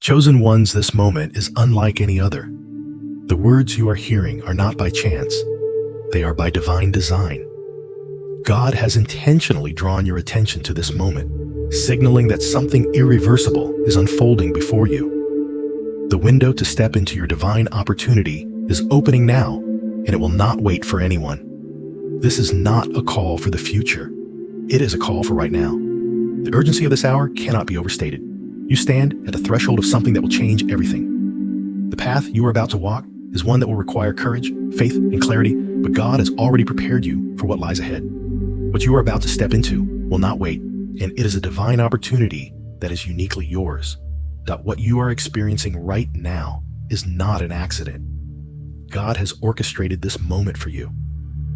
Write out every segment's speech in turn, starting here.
Chosen ones, this moment is unlike any other. The words you are hearing are not by chance. They are by divine design. God has intentionally drawn your attention to this moment, signaling that something irreversible is unfolding before you. The window to step into your divine opportunity is opening now, and it will not wait for anyone. This is not a call for the future. It is a call for right now. The urgency of this hour cannot be overstated. You stand at the threshold of something that will change everything. The path you are about to walk is one that will require courage, faith, and clarity, but God has already prepared you for what lies ahead. What you are about to step into will not wait, and it is a divine opportunity that is uniquely yours. What you are experiencing right now is not an accident. God has orchestrated this moment for you.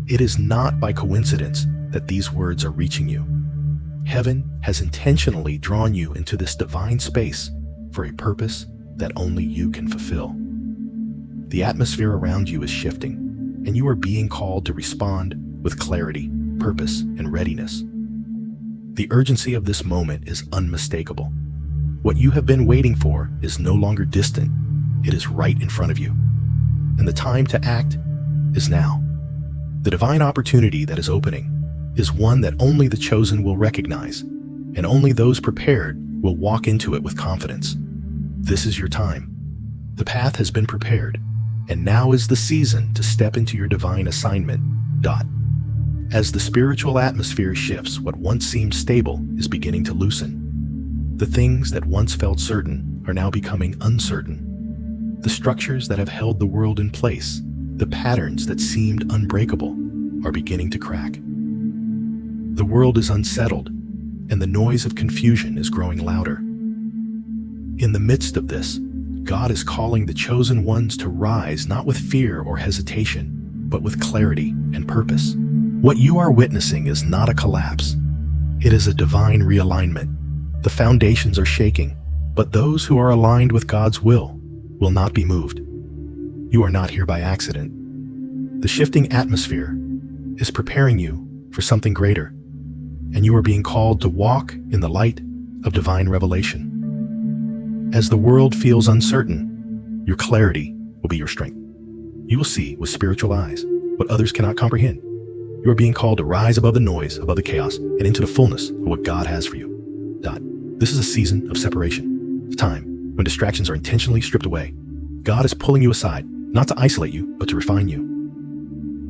It is not by coincidence that these words are reaching you. Heaven has intentionally drawn you into this divine space for a purpose that only you can fulfill. The atmosphere around you is shifting, and you are being called to respond with clarity, purpose, and readiness. The urgency of this moment is unmistakable. What you have been waiting for is no longer distant. It is right in front of you. And the time to act is now. The divine opportunity that is opening is one that only the chosen will recognize, and only those prepared will walk into it with confidence. This is your time. The path has been prepared, and now is the season to step into your divine assignment. As the spiritual atmosphere shifts, what once seemed stable is beginning to loosen. The things that once felt certain are now becoming uncertain. The structures that have held the world in place, the patterns that seemed unbreakable, are beginning to crack. The world is unsettled, and the noise of confusion is growing louder. In the midst of this, God is calling the chosen ones to rise not with fear or hesitation, but with clarity and purpose. What you are witnessing is not a collapse. It is a divine realignment. The foundations are shaking, but those who are aligned with God's will not be moved. You are not here by accident. The shifting atmosphere is preparing you for something greater, and you are being called to walk in the light of divine revelation. As the world feels uncertain, your clarity will be your strength. You will see with spiritual eyes what others cannot comprehend. You are being called to rise above the noise, above the chaos, and into the fullness of what God has for you. This is a season of separation, a time when distractions are intentionally stripped away. God is pulling you aside, not to isolate you, but to refine you.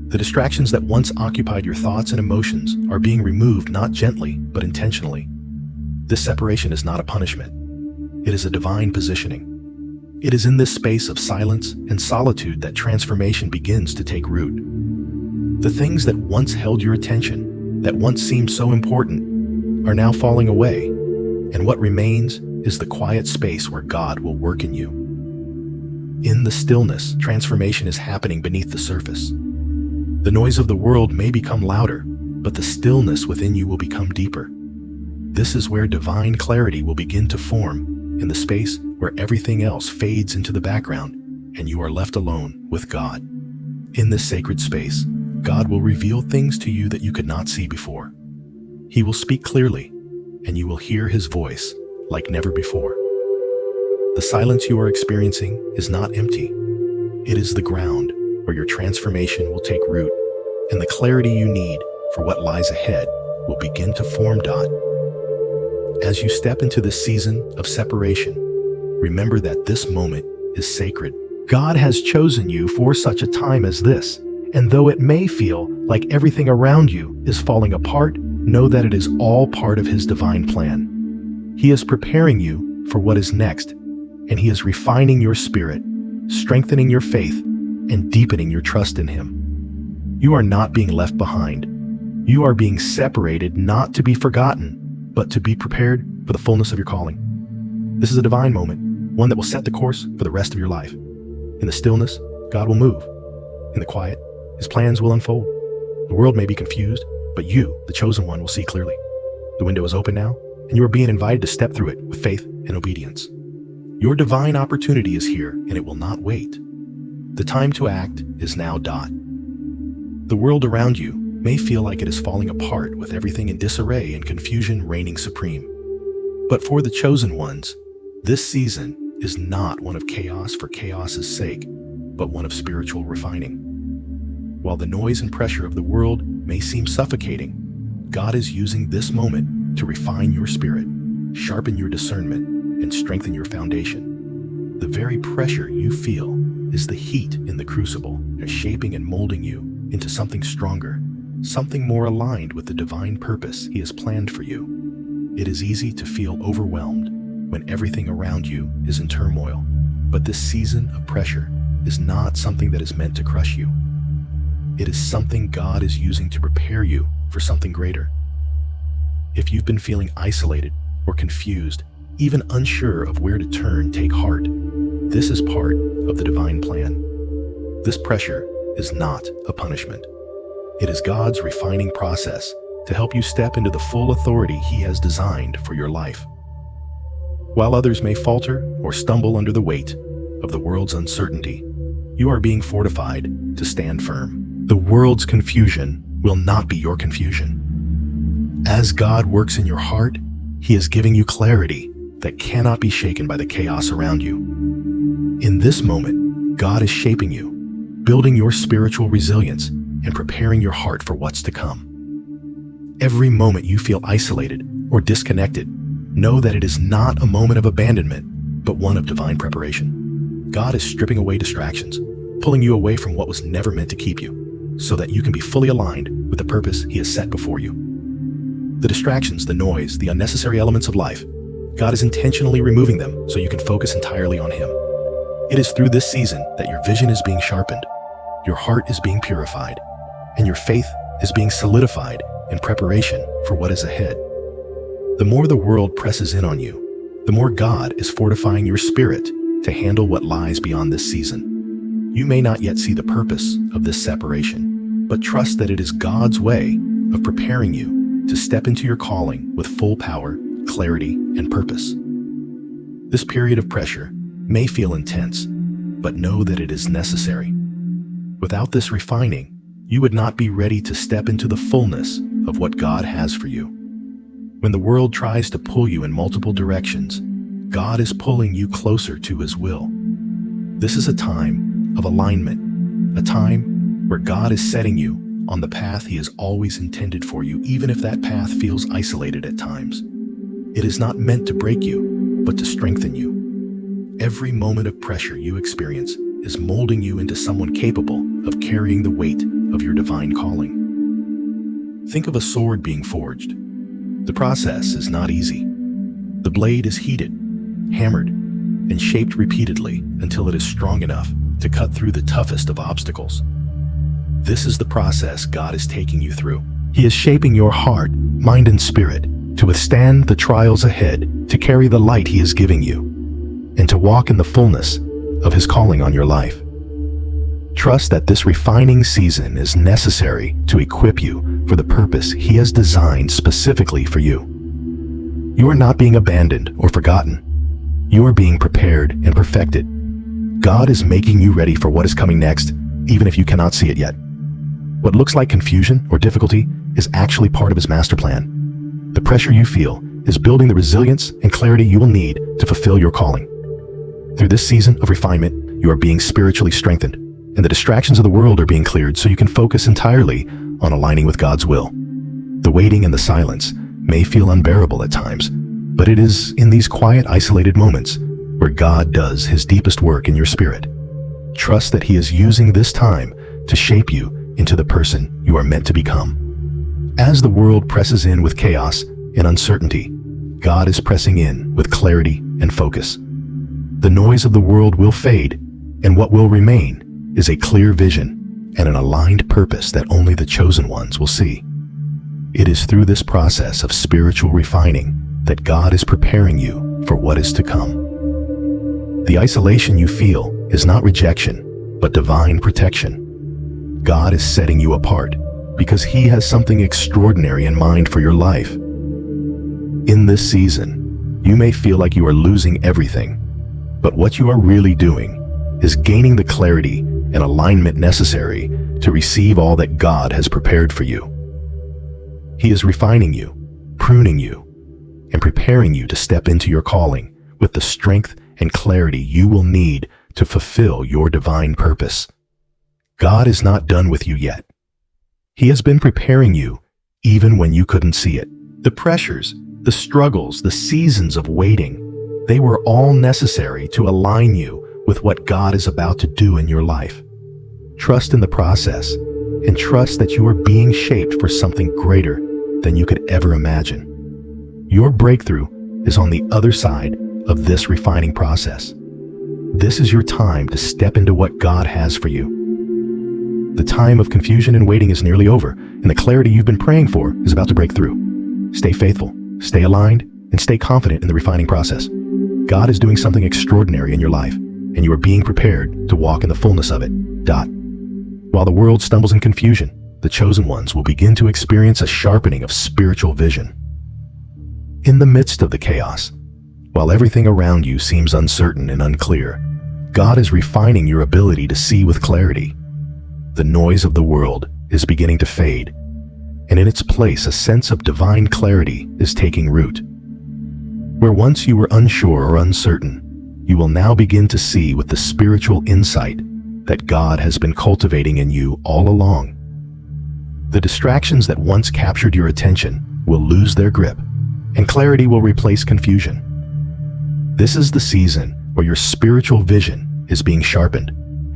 The distractions that once occupied your thoughts and emotions are being removed not gently, but intentionally. This separation is not a punishment. It is a divine positioning. It is in this space of silence and solitude that transformation begins to take root. The things that once held your attention, that once seemed so important, are now falling away, and what remains is the quiet space where God will work in you. In the stillness, transformation is happening beneath the surface. The noise of the world may become louder, but the stillness within you will become deeper. This is where divine clarity will begin to form, in the space where everything else fades into the background and you are left alone with God. In this sacred space, God will reveal things to you that you could not see before. He will speak clearly, and you will hear his voice like never before. The silence you are experiencing is not empty. It is the ground where your transformation will take root, and the clarity you need for what lies ahead will begin to form. As you step into this season of separation, remember that this moment is sacred. God has chosen you for such a time as this, and though it may feel like everything around you is falling apart, know that it is all part of his divine plan. He is preparing you for what is next, and he is refining your spirit, strengthening your faith, and deepening your trust in him. You are not being left behind. You are being separated not to be forgotten, but to be prepared for the fullness of your calling. This is a divine moment, one that will set the course for the rest of your life. In the stillness, God will move. In the quiet, his plans will unfold. The world may be confused, but you, the chosen one, will see clearly. The window is open now, and you are being invited to step through it with faith and obedience. Your divine opportunity is here, and it will not wait. The time to act is now. The world around you may feel like it is falling apart with everything in disarray and confusion reigning supreme. But for the chosen ones, this season is not one of chaos for chaos's sake, but one of spiritual refining. While the noise and pressure of the world may seem suffocating, God is using this moment to refine your spirit, sharpen your discernment, and strengthen your foundation. The very pressure you feel is the heat in the crucible, shaping and molding you into something stronger, something more aligned with the divine purpose He has planned for you. It is easy to feel overwhelmed when everything around you is in turmoil, but this season of pressure is not something that is meant to crush you. It is something God is using to prepare you for something greater. If you've been feeling isolated or confused, even unsure of where to turn, take heart. This is part of the divine plan. This pressure is not a punishment. It is God's refining process to help you step into the full authority He has designed for your life. While others may falter or stumble under the weight of the world's uncertainty, you are being fortified to stand firm. The world's confusion will not be your confusion. As God works in your heart, He is giving you clarity that cannot be shaken by the chaos around you. In this moment, God is shaping you, building your spiritual resilience, and preparing your heart for what's to come. Every moment you feel isolated or disconnected, know that it is not a moment of abandonment, but one of divine preparation. God is stripping away distractions, pulling you away from what was never meant to keep you, so that you can be fully aligned with the purpose He has set before you. The distractions, the noise, the unnecessary elements of life, God is intentionally removing them so you can focus entirely on Him. It is through this season that your vision is being sharpened, your heart is being purified, and your faith is being solidified in preparation for what is ahead. The more the world presses in on you, the more God is fortifying your spirit to handle what lies beyond this season. You may not yet see the purpose of this separation, but trust that it is God's way of preparing you to step into your calling with full power, clarity, and purpose. This period of pressure may feel intense, but know that it is necessary. Without this refining, you would not be ready to step into the fullness of what God has for you. When the world tries to pull you in multiple directions, God is pulling you closer to His will. This is a time of alignment, a time where God is setting you on the path He has always intended for you, even if that path feels isolated at times. It is not meant to break you, but to strengthen you. Every moment of pressure you experience is molding you into someone capable of carrying the weight of your divine calling. Think of a sword being forged. The process is not easy. The blade is heated, hammered, and shaped repeatedly until it is strong enough to cut through the toughest of obstacles. This is the process God is taking you through. He is shaping your heart, mind, and spirit to withstand the trials ahead, to carry the light He is giving you, and to walk in the fullness of His calling on your life. Trust that this refining season is necessary to equip you for the purpose He has designed specifically for you. You are not being abandoned or forgotten. You are being prepared and perfected. God is making you ready for what is coming next, even if you cannot see it yet. What looks like confusion or difficulty is actually part of His master plan. The pressure you feel is building the resilience and clarity you will need to fulfill your calling. Through this season of refinement, you are being spiritually strengthened, and the distractions of the world are being cleared so you can focus entirely on aligning with God's will. The waiting and the silence may feel unbearable at times, but it is in these quiet, isolated moments where God does His deepest work in your spirit. Trust that He is using this time to shape you into the person you are meant to become. As the world presses in with chaos and uncertainty, God is pressing in with clarity and focus. The noise of the world will fade, and what will remain is a clear vision and an aligned purpose that only the chosen ones will see. It is through this process of spiritual refining that God is preparing you for what is to come. The isolation you feel is not rejection, but divine protection. God is setting you apart because He has something extraordinary in mind for your life. In this season, you may feel like you are losing everything, but what you are really doing is gaining the clarity and alignment necessary to receive all that God has prepared for you. He is refining you, pruning you, and preparing you to step into your calling with the strength and clarity you will need to fulfill your divine purpose. God is not done with you yet. He has been preparing you even when you couldn't see it. The pressures, the struggles, the seasons of waiting, they were all necessary to align you with what God is about to do in your life. Trust in the process and trust that you are being shaped for something greater than you could ever imagine. Your breakthrough is on the other side of this refining process. This is your time to step into what God has for you. The time of confusion and waiting is nearly over, and the clarity you've been praying for is about to break through. Stay faithful, stay aligned, and stay confident in the refining process. God is doing something extraordinary in your life, and you are being prepared to walk in the fullness of it. While the world stumbles in confusion, the chosen ones will begin to experience a sharpening of spiritual vision. In the midst of the chaos, while everything around you seems uncertain and unclear, God is refining your ability to see with clarity. The noise of the world is beginning to fade, and in its place, a sense of divine clarity is taking root. Where once you were unsure or uncertain, you will now begin to see with the spiritual insight that God has been cultivating in you all along. The distractions that once captured your attention will lose their grip, and clarity will replace confusion. This is the season where your spiritual vision is being sharpened,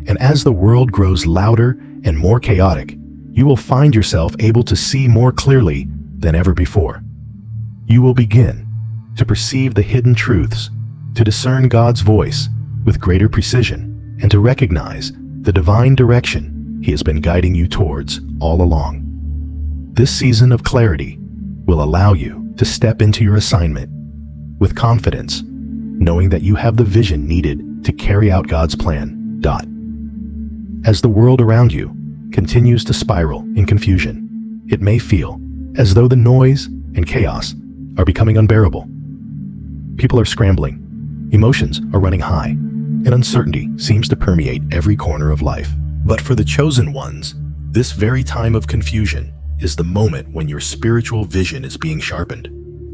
and as the world grows louder and more chaotic, you will find yourself able to see more clearly than ever before. You will begin to perceive the hidden truths, to discern God's voice with greater precision, and to recognize the divine direction He has been guiding you towards all along. This season of clarity will allow you to step into your assignment with confidence, knowing that you have the vision needed to carry out God's plan. As the world around you continues to spiral in confusion, it may feel as though the noise and chaos are becoming unbearable. People are scrambling, emotions are running high, and uncertainty seems to permeate every corner of life. But for the chosen ones, this very time of confusion is the moment when your spiritual vision is being sharpened.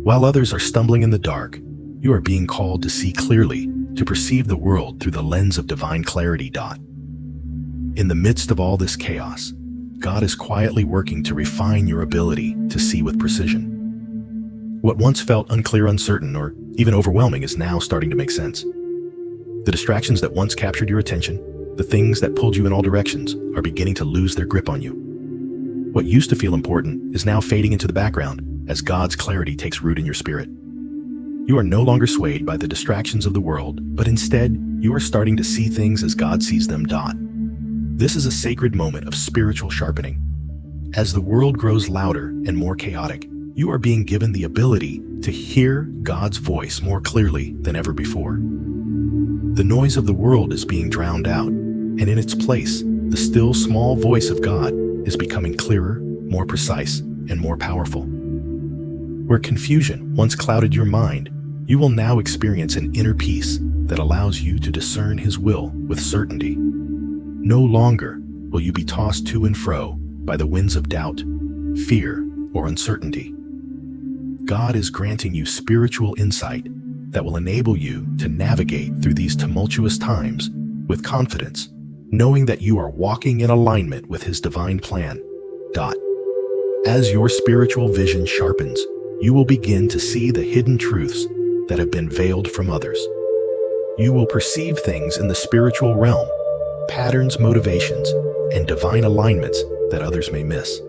While others are stumbling in the dark, you are being called to see clearly, to perceive the world through the lens of divine clarity. In the midst of all this chaos, God is quietly working to refine your ability to see with precision. What once felt unclear, uncertain, or even overwhelming is now starting to make sense. The distractions that once captured your attention, the things that pulled you in all directions, are beginning to lose their grip on you. What used to feel important is now fading into the background as God's clarity takes root in your spirit. You are no longer swayed by the distractions of the world, but instead, you are starting to see things as God sees them. This is a sacred moment of spiritual sharpening. As the world grows louder and more chaotic, you are being given the ability to hear God's voice more clearly than ever before. The noise of the world is being drowned out, and in its place, the still small voice of God is becoming clearer, more precise, and more powerful. Where confusion once clouded your mind, you will now experience an inner peace that allows you to discern His will with certainty. No longer will you be tossed to and fro by the winds of doubt, fear, or uncertainty. God is granting you spiritual insight that will enable you to navigate through these tumultuous times with confidence, knowing that you are walking in alignment with His divine plan. As your spiritual vision sharpens, you will begin to see the hidden truths that have been veiled from others. You will perceive things in the spiritual realm, patterns, motivations, and divine alignments that others may miss.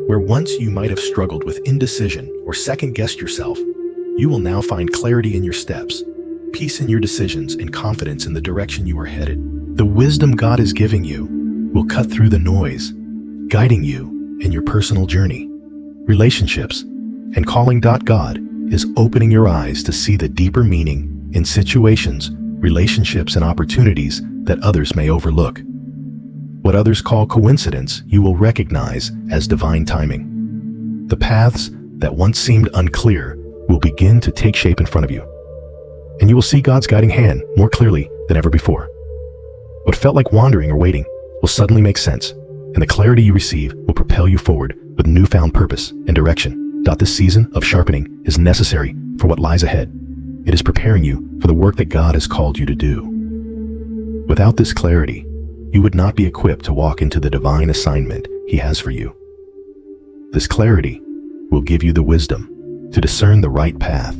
Where once you might have struggled with indecision or second-guessed yourself, you will now find clarity in your steps, peace in your decisions, and confidence in the direction you are headed. The wisdom God is giving you will cut through the noise, guiding you in your personal journey, relationships, and calling. God is opening your eyes to see the deeper meaning in situations, relationships, and opportunities that others may overlook. What others call coincidence, you will recognize as divine timing. The paths that once seemed unclear will begin to take shape in front of you, and you will see God's guiding hand more clearly than ever before. What felt like wandering or waiting will suddenly make sense, and the clarity you receive will propel you forward with newfound purpose and direction. This season of sharpening is necessary for what lies ahead. It is preparing you for the work that God has called you to do. Without this clarity, you would not be equipped to walk into the divine assignment He has for you. This clarity will give you the wisdom to discern the right path,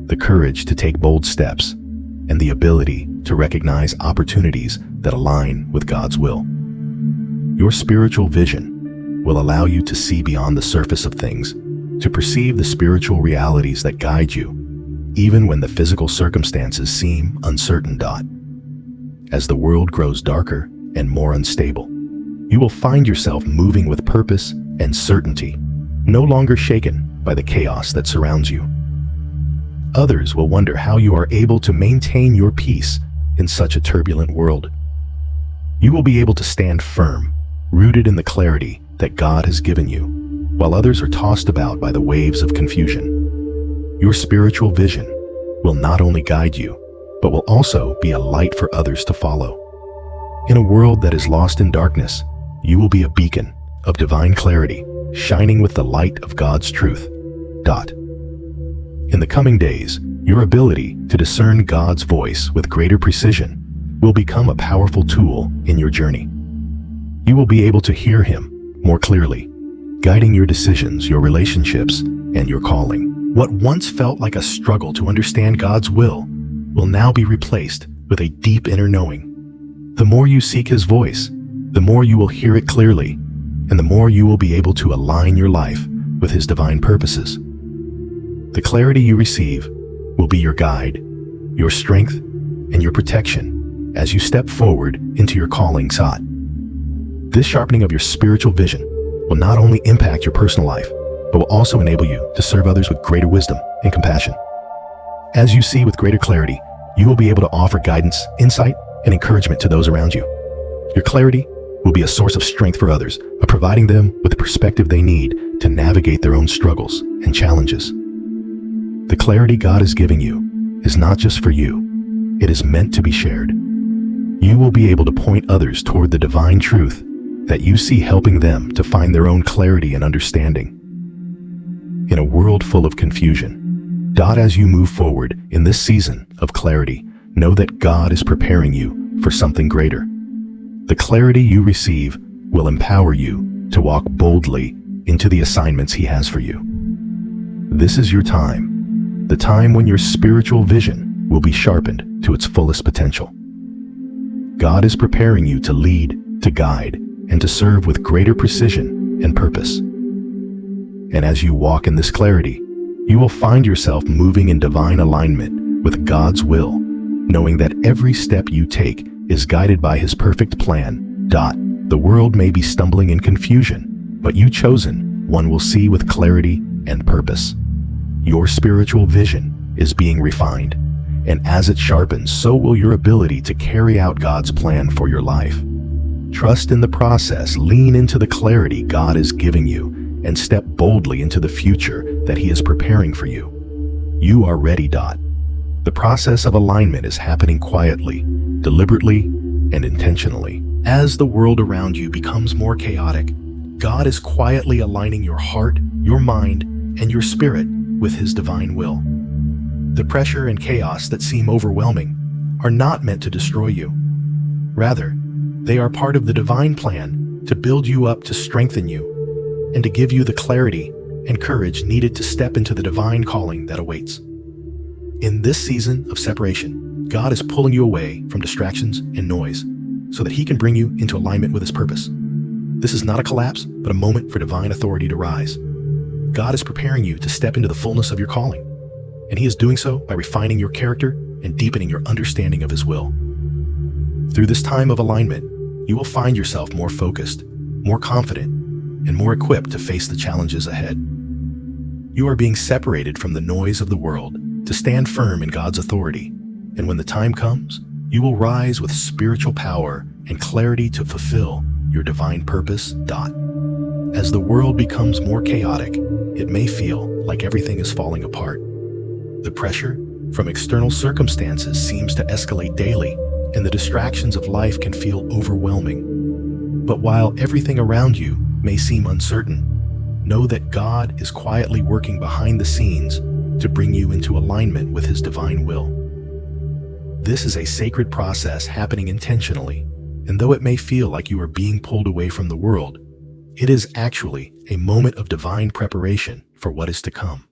the courage to take bold steps, and the ability to recognize opportunities that align with God's will. Your spiritual vision will allow you to see beyond the surface of things, to perceive the spiritual realities that guide you, even when the physical circumstances seem uncertain. As the world grows darker and more unstable, you will find yourself moving with purpose and certainty, no longer shaken by the chaos that surrounds you. Others will wonder how you are able to maintain your peace in such a turbulent world. You will be able to stand firm, rooted in the clarity that God has given you, while others are tossed about by the waves of confusion. Your spiritual vision will not only guide you, but will also be a light for others to follow. In a world that is lost in darkness, you will be a beacon of divine clarity, shining with the light of God's truth. In the coming days, your ability to discern God's voice with greater precision will become a powerful tool in your journey. You will be able to hear Him more clearly, guiding your decisions, your relationships, and your calling. What once felt like a struggle to understand God's will now be replaced with a deep inner knowing. The more you seek His voice, the more you will hear it clearly, and the more you will be able to align your life with His divine purposes. The clarity you receive will be your guide, your strength, and your protection as you step forward into your calling. This sharpening of your spiritual vision will not only impact your personal life, but will also enable you to serve others with greater wisdom and compassion. As you see with greater clarity, you will be able to offer guidance, insight, and encouragement to those around you. Your clarity will be a source of strength for others by providing them with the perspective they need to navigate their own struggles and challenges. The clarity God is giving you is not just for you, it is meant to be shared. You will be able to point others toward the divine truth that you see, helping them to find their own clarity and understanding. In a world full of confusion, as you move forward in this season of clarity, know that God is preparing you for something greater. The clarity you receive will empower you to walk boldly into the assignments He has for you. This is your time, the time when your spiritual vision will be sharpened to its fullest potential. God is preparing you to lead, to guide, and to serve with greater precision and purpose. And as you walk in this clarity, you will find yourself moving in divine alignment with God's will, knowing that every step you take is guided by His perfect plan. The world may be stumbling in confusion, but you chosen one will see with clarity and purpose. Your spiritual vision is being refined, and as it sharpens, so will your ability to carry out God's plan for your life. Trust in the process, lean into the clarity God is giving you, and step boldly into the future that He is preparing for you. You are ready. The process of alignment is happening quietly, deliberately, and intentionally. As the world around you becomes more chaotic, God is quietly aligning your heart, your mind, and your spirit with His divine will. The pressure and chaos that seem overwhelming are not meant to destroy you. Rather, they are part of the divine plan to build you up, to strengthen you, and to give you the clarity and courage needed to step into the divine calling that awaits. In this season of separation, God is pulling you away from distractions and noise so that He can bring you into alignment with His purpose. This is not a collapse, but a moment for divine authority to rise. God is preparing you to step into the fullness of your calling, and He is doing so by refining your character and deepening your understanding of His will. Through this time of alignment, you will find yourself more focused, more confident, and more equipped to face the challenges ahead. You are being separated from the noise of the world to stand firm in God's authority, and when the time comes, you will rise with spiritual power and clarity to fulfill your divine purpose. As the world becomes more chaotic, it may feel like everything is falling apart. The pressure from external circumstances seems to escalate daily, and the distractions of life can feel overwhelming. But while everything around you may seem uncertain, know that God is quietly working behind the scenes to bring you into alignment with His divine will. This is a sacred process happening intentionally, and though it may feel like you are being pulled away from the world, it is actually a moment of divine preparation for what is to come.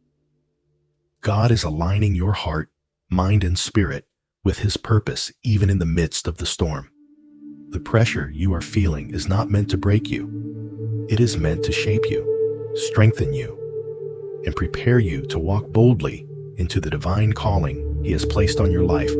God is aligning your heart, mind, and spirit with His purpose even in the midst of the storm. The pressure you are feeling is not meant to break you. It is meant to shape you, strengthen you, and prepare you to walk boldly into the divine calling He has placed on your life.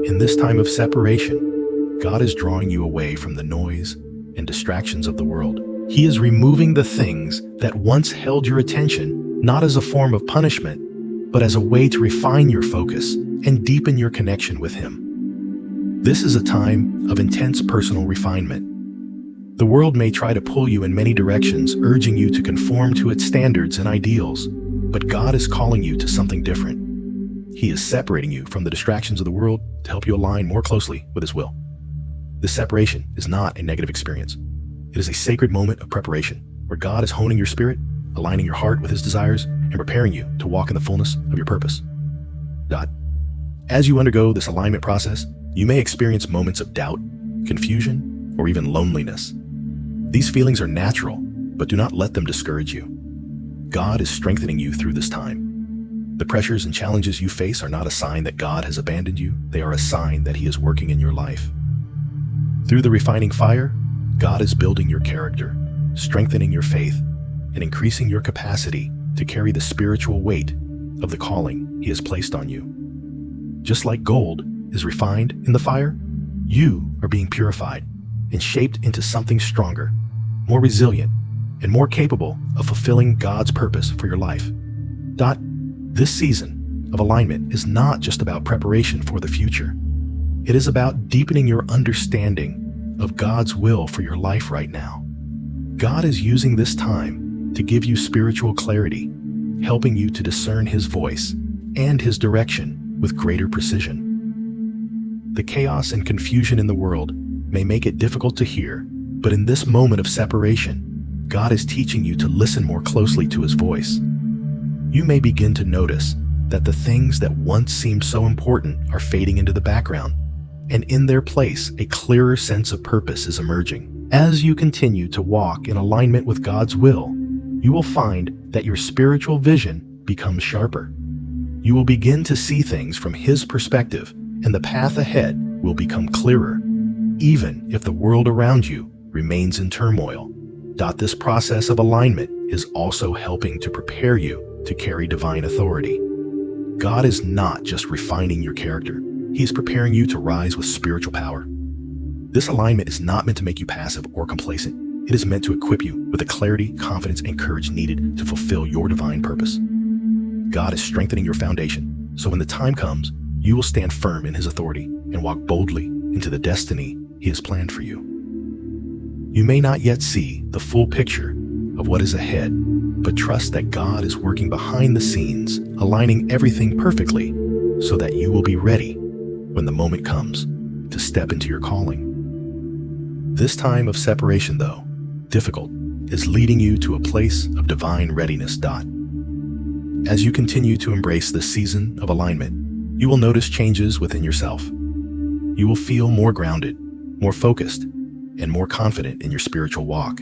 In this time of separation, God is drawing you away from the noise and distractions of the world. He is removing the things that once held your attention, not as a form of punishment, but as a way to refine your focus and deepen your connection with Him. This is a time of intense personal refinement. The world may try to pull you in many directions, urging you to conform to its standards and ideals, but God is calling you to something different. He is separating you from the distractions of the world to help you align more closely with His will. This separation is not a negative experience. It is a sacred moment of preparation where God is honing your spirit, aligning your heart with His desires, and preparing you to walk in the fullness of your purpose. As you undergo this alignment process, you may experience moments of doubt, confusion, or even loneliness. These feelings are natural, but do not let them discourage you. God is strengthening you through this time. The pressures and challenges you face are not a sign that God has abandoned you. They are a sign that He is working in your life. Through the refining fire, God is building your character, strengthening your faith, and increasing your capacity to carry the spiritual weight of the calling He has placed on you. Just like gold is refined in the fire, you are being purified and shaped into something stronger, more resilient, and more capable of fulfilling God's purpose for your life. This season of alignment is not just about preparation for the future. It is about deepening your understanding of God's will for your life right now. God is using this time to give you spiritual clarity, helping you to discern His voice and His direction with greater precision. The chaos and confusion in the world may make it difficult to hear, but in this moment of separation, God is teaching you to listen more closely to His voice. You may begin to notice that the things that once seemed so important are fading into the background, and in their place, a clearer sense of purpose is emerging. As you continue to walk in alignment with God's will, you will find that your spiritual vision becomes sharper. You will begin to see things from His perspective, and the path ahead will become clearer, even if the world around you remains in turmoil. This process of alignment is also helping to prepare you to carry divine authority. God is not just refining your character. He is preparing you to rise with spiritual power. This alignment is not meant to make you passive or complacent. It is meant to equip you with the clarity, confidence, and courage needed to fulfill your divine purpose. God is strengthening your foundation, so when the time comes, you will stand firm in His authority and walk boldly into the destiny He has planned for you. You may not yet see the full picture of what is ahead, but trust that God is working behind the scenes, aligning everything perfectly so that you will be ready when the moment comes to step into your calling. This time of separation, though difficult, is leading you to a place of divine readiness. As you continue to embrace this season of alignment, you will notice changes within yourself. You will feel more grounded, more focused, and more confident in your spiritual walk.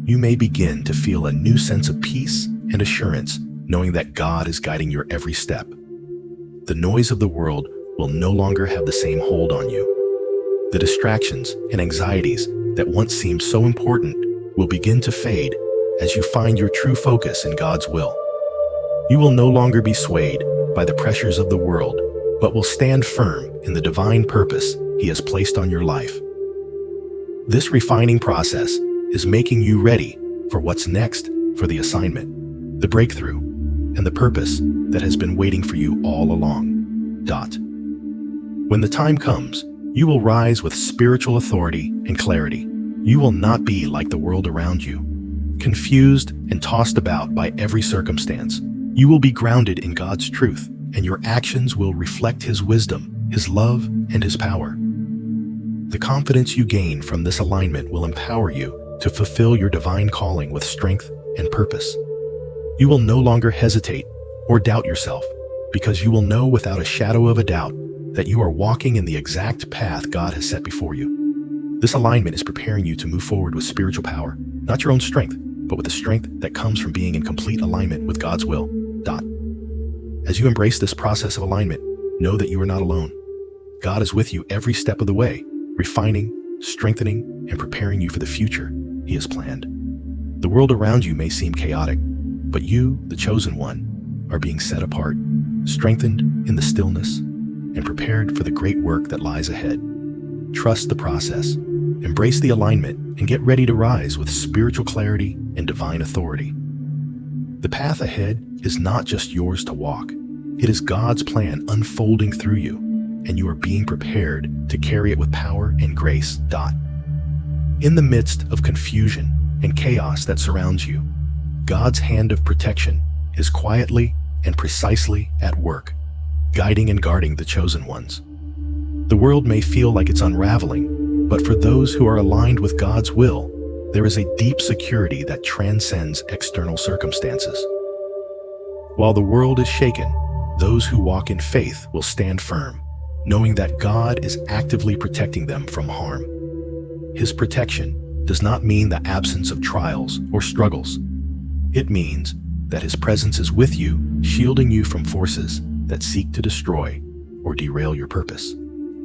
You may begin to feel a new sense of peace and assurance, knowing that God is guiding your every step. The noise of the world will no longer have the same hold on you. The distractions and anxieties that once seemed so important will begin to fade as you find your true focus in God's will. You will no longer be swayed by the pressures of the world, but will stand firm in the divine purpose He has placed on your life. This refining process is making you ready for what's next for the assignment, the breakthrough, and the purpose that has been waiting for you all along. When the time comes, you will rise with spiritual authority and clarity. You will not be like the world around you, confused and tossed about by every circumstance. You will be grounded in God's truth, and your actions will reflect His wisdom, His love, and His power. The confidence you gain from this alignment will empower you to fulfill your divine calling with strength and purpose. You will no longer hesitate or doubt yourself, because you will know without a shadow of a doubt that you are walking in the exact path God has set before you. This alignment is preparing you to move forward with spiritual power, not your own strength, but with the strength that comes from being in complete alignment with God's will. As you embrace this process of alignment, know that you are not alone. God is with you every step of the way, refining, strengthening, and preparing you for the future He has planned. The world around you may seem chaotic, but you, the chosen one, are being set apart, strengthened in the stillness, and prepared for the great work that lies ahead. Trust the process, embrace the alignment, and get ready to rise with spiritual clarity and divine authority. The path ahead is not just yours to walk. It is God's plan unfolding through you, and you are being prepared to carry it with power and grace. In the midst of confusion and chaos that surrounds you, God's hand of protection is quietly and precisely at work, guiding and guarding the chosen ones. The world may feel like it's unraveling, but for those who are aligned with God's will, there is a deep security that transcends external circumstances. While the world is shaken, those who walk in faith will stand firm, knowing that God is actively protecting them from harm. His protection does not mean the absence of trials or struggles. It means that His presence is with you, shielding you from forces that seek to destroy or derail your purpose.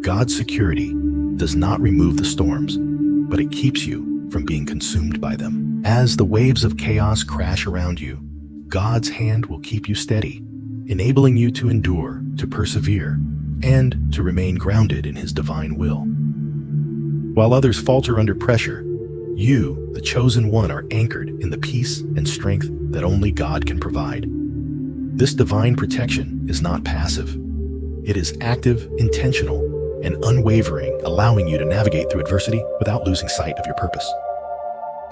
God's security does not remove the storms, but it keeps you from being consumed by them. As the waves of chaos crash around you, God's hand will keep you steady, enabling you to endure, to persevere, and to remain grounded in His divine will. While others falter under pressure, you, the chosen one, are anchored in the peace and strength that only God can provide. This divine protection is not passive. It is active, intentional, and unwavering, allowing you to navigate through adversity without losing sight of your purpose.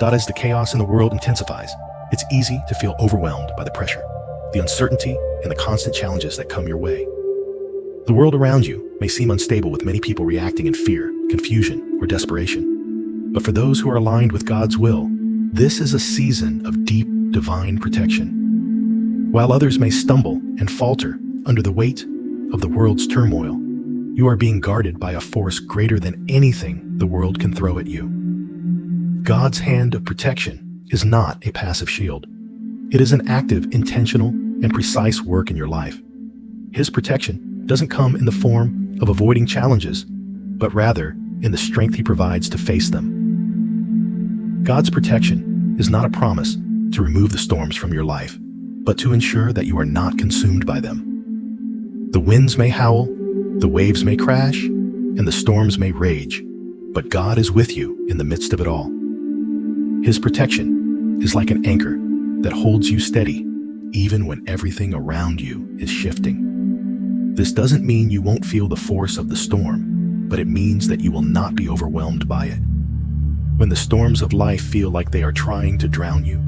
As the chaos in the world intensifies, it's easy to feel overwhelmed by the pressure, the uncertainty, and the constant challenges that come your way. The world around you may seem unstable, with many people reacting in fear, confusion, or desperation. But for those who are aligned with God's will, this is a season of deep divine protection. While others may stumble and falter under the weight of the world's turmoil, you are being guarded by a force greater than anything the world can throw at you. God's hand of protection is not a passive shield. It is an active, intentional, and precise work in your life. His protection doesn't come in the form of avoiding challenges, but rather in the strength He provides to face them. God's protection is not a promise to remove the storms from your life, but to ensure that you are not consumed by them. The winds may howl, the waves may crash, and the storms may rage, but God is with you in the midst of it all. His protection is like an anchor that holds you steady, even when everything around you is shifting. This doesn't mean you won't feel the force of the storm, but it means that you will not be overwhelmed by it. When the storms of life feel like they are trying to drown you,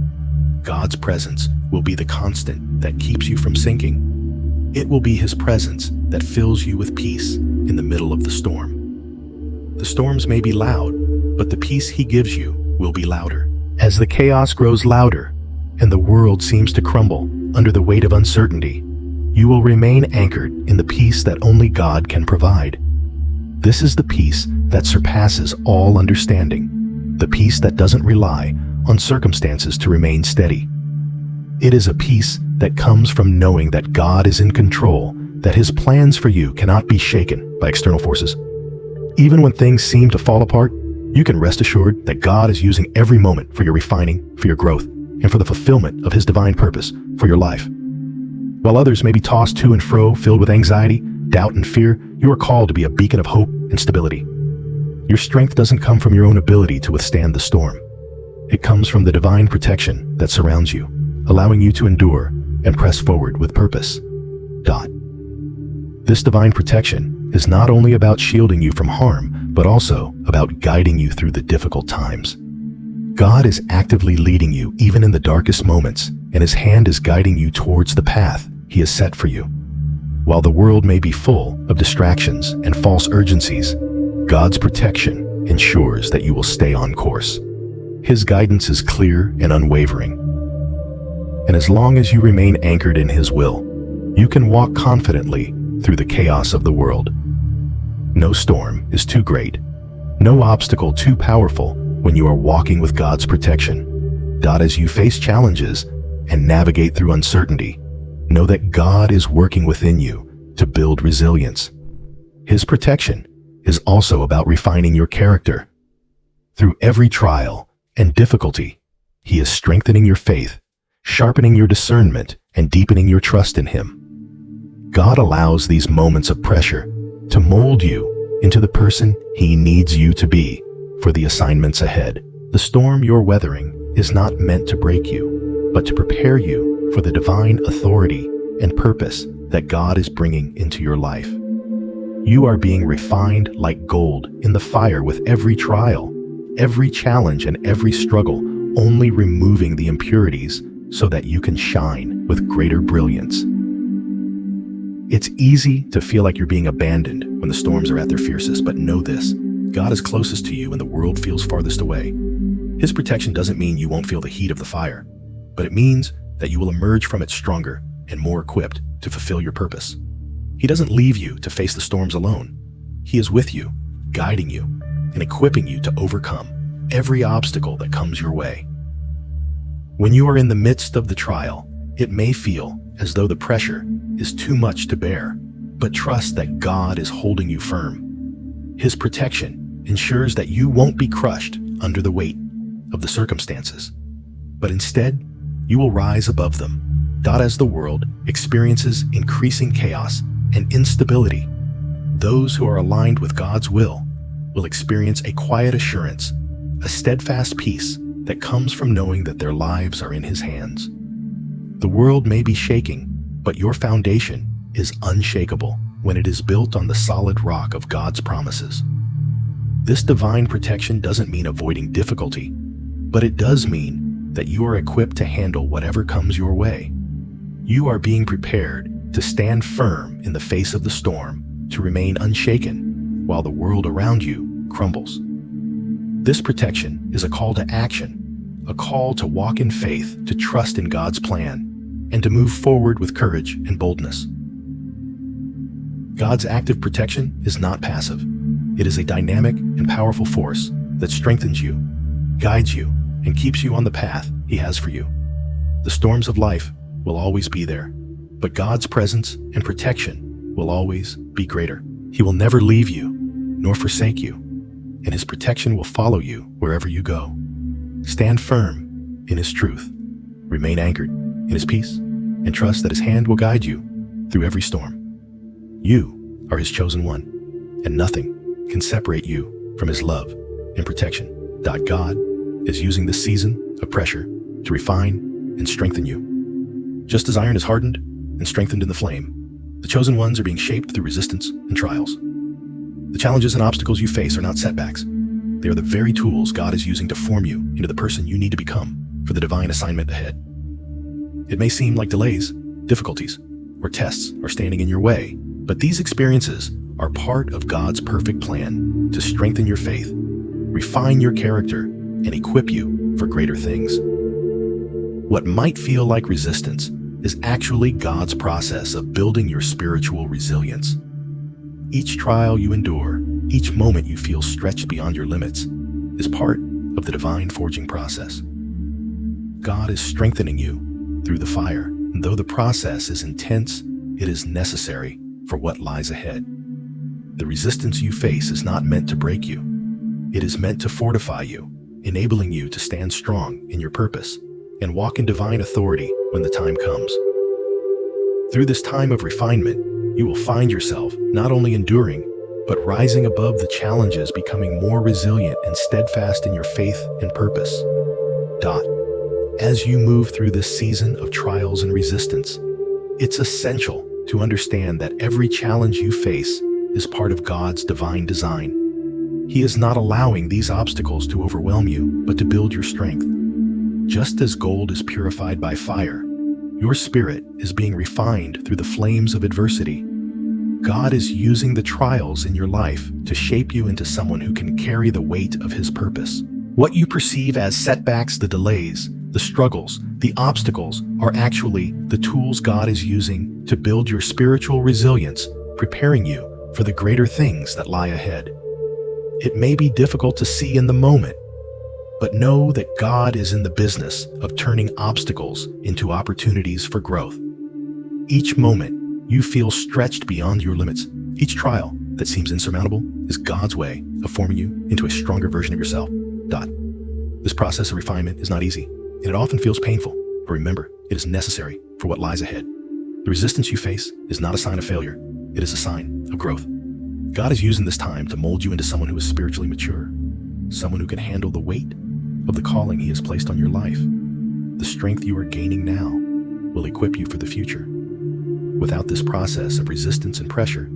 God's presence will be the constant that keeps you from sinking. It will be His presence that fills you with peace in the middle of the storm. The storms may be loud, but the peace He gives you will be louder. As the chaos grows louder and the world seems to crumble under the weight of uncertainty, you will remain anchored in the peace that only God can provide. This is the peace that surpasses all understanding, the peace that doesn't rely on circumstances to remain steady. It is a peace that comes from knowing that God is in control, that His plans for you cannot be shaken by external forces. Even when things seem to fall apart, you can rest assured that God is using every moment for your refining, for your growth, and for the fulfillment of His divine purpose for your life. While others may be tossed to and fro, filled with anxiety, doubt, and fear, you are called to be a beacon of hope and stability. Your strength doesn't come from your own ability to withstand the storm. It comes from the divine protection that surrounds you, allowing you to endure and press forward with purpose. This divine protection is not only about shielding you from harm, but also about guiding you through the difficult times. God is actively leading you even in the darkest moments, and His hand is guiding you towards the path He has set for you. While the world may be full of distractions and false urgencies, God's protection ensures that you will stay on course. His guidance is clear and unwavering. And as long as you remain anchored in His will, you can walk confidently through the chaos of the world. No storm is too great, no obstacle too powerful when you are walking with God's protection. As you face challenges and navigate through uncertainty, know that God is working within you to build resilience. His protection is also about refining your character. Through every trial and difficulty, He is strengthening your faith, sharpening your discernment, and deepening your trust in Him. God allows these moments of pressure to mold you into the person He needs you to be for the assignments ahead. The storm you're weathering is not meant to break you, but to prepare you for the divine authority and purpose that God is bringing into your life. You are being refined like gold in the fire with every trial, every challenge, and every struggle, only removing the impurities so that you can shine with greater brilliance. It's easy to feel like you're being abandoned when the storms are at their fiercest, but know this: God is closest to you when the world feels farthest away. His protection doesn't mean you won't feel the heat of the fire, but it means that you will emerge from it stronger and more equipped to fulfill your purpose. He doesn't leave you to face the storms alone. He is with you, guiding you, and equipping you to overcome every obstacle that comes your way. When you are in the midst of the trial, it may feel as though the pressure is too much to bear, but trust that God is holding you firm. His protection ensures that you won't be crushed under the weight of the circumstances, but instead, you will rise above them. As the world experiences increasing chaos and instability, those who are aligned with God's will experience a quiet assurance, a steadfast peace that comes from knowing that their lives are in His hands. The world may be shaking, but your foundation is unshakable when it is built on the solid rock of God's promises. This divine protection doesn't mean avoiding difficulty, but it does mean that you are equipped to handle whatever comes your way. You are being prepared to stand firm in the face of the storm, to remain unshaken while the world around you crumbles. This protection is a call to action, a call to walk in faith, to trust in God's plan, and to move forward with courage and boldness. God's active protection is not passive. It is a dynamic and powerful force that strengthens you, guides you, and keeps you on the path He has for you. The storms of life will always be there, but God's presence and protection will always be greater. He will never leave you nor forsake you, and His protection will follow you wherever you go. Stand firm in His truth, remain anchored in His peace, and trust that His hand will guide you through every storm. You are His chosen one, and nothing can separate you from His love and protection. God is using this season of pressure to refine and strengthen you. Just as iron is hardened and strengthened in the flame, the chosen ones are being shaped through resistance and trials. The challenges and obstacles you face are not setbacks. They are the very tools God is using to form you into the person you need to become for the divine assignment ahead. It may seem like delays, difficulties, or tests are standing in your way, but these experiences are part of God's perfect plan to strengthen your faith, refine your character, and equip you for greater things. What might feel like resistance is actually God's process of building your spiritual resilience. Each trial you endure, each moment you feel stretched beyond your limits, is part of the divine forging process. God is strengthening you through the fire, and though the process is intense, it is necessary for what lies ahead. The resistance you face is not meant to break you. It is meant to fortify you, enabling you to stand strong in your purpose and walk in divine authority when the time comes. Through this time of refinement, you will find yourself not only enduring, but rising above the challenges, becoming more resilient and steadfast in your faith and purpose. As you move through this season of trials and resistance, it's essential to understand that every challenge you face is part of God's divine design. He is not allowing these obstacles to overwhelm you, but to build your strength. Just as gold is purified by fire, your spirit is being refined through the flames of adversity. God is using the trials in your life to shape you into someone who can carry the weight of His purpose. What you perceive as setbacks, the delays, The struggles, the obstacles are actually the tools God is using to build your spiritual resilience, preparing you for the greater things that lie ahead. It may be difficult to see in the moment, but know that God is in the business of turning obstacles into opportunities for growth. Each moment you feel stretched beyond your limits, each trial that seems insurmountable is God's way of forming you into a stronger version of yourself. This process of refinement is not easy, and it often feels painful, but remember, it is necessary for what lies ahead. The resistance you face is not a sign of failure, it is a sign of growth. God is using this time to mold you into someone who is spiritually mature, someone who can handle the weight of the calling He has placed on your life. The strength you are gaining now will equip you for the future. Without this process of resistance and pressure,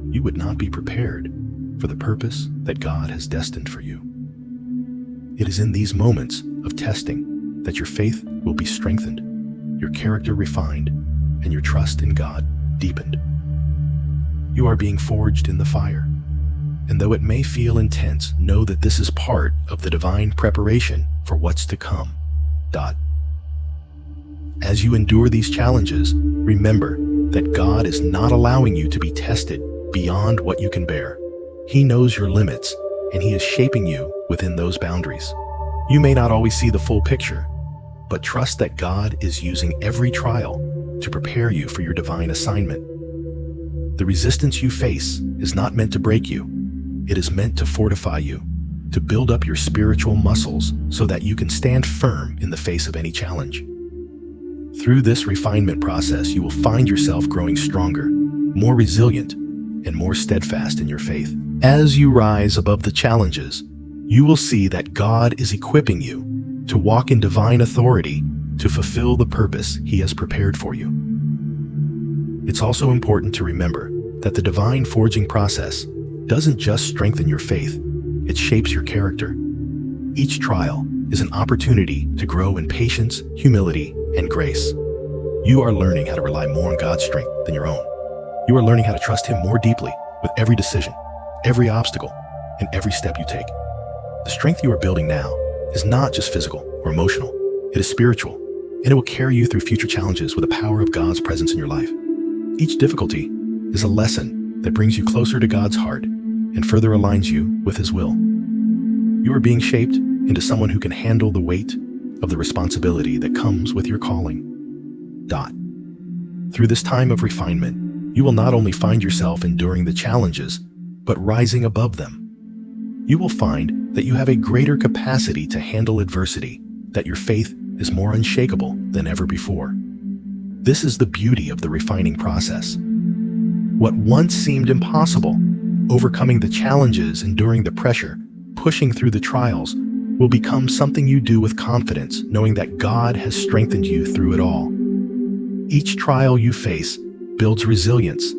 you would not be prepared for the purpose that God has destined for you. It is in these moments of testing that your faith will be strengthened, your character refined, and your trust in God deepened. You are being forged in the fire, and though it may feel intense, know that this is part of the divine preparation for what's to come. As you endure these challenges, remember that God is not allowing you to be tested beyond what you can bear. He knows your limits, and He is shaping you within those boundaries. You may not always see the full picture, but trust that God is using every trial to prepare you for your divine assignment. The resistance you face is not meant to break you. It is meant to fortify you, to build up your spiritual muscles so that you can stand firm in the face of any challenge. Through this refinement process, you will find yourself growing stronger, more resilient, and more steadfast in your faith. As you rise above the challenges, you will see that God is equipping you to walk in divine authority to fulfill the purpose He has prepared for you. It's also important to remember that the divine forging process doesn't just strengthen your faith, it shapes your character. Each trial is an opportunity to grow in patience, humility, and grace. You are learning how to rely more on God's strength than your own. You are learning how to trust Him more deeply with every decision, every obstacle, and every step you take. The strength you are building now is not just physical or emotional, it is spiritual, and it will carry you through future challenges with the power of God's presence in your life. Each difficulty is a lesson that brings you closer to God's heart and further aligns you with His will. You are being shaped into someone who can handle the weight of the responsibility that comes with your calling. Through this time of refinement, you will not only find yourself enduring the challenges, but rising above them. You will find that you have a greater capacity to handle adversity, that your faith is more unshakable than ever before. This is the beauty of the refining process. What once seemed impossible, overcoming the challenges, enduring the pressure, pushing through the trials, will become something you do with confidence, knowing that God has strengthened you through it all. Each trial you face builds resilience,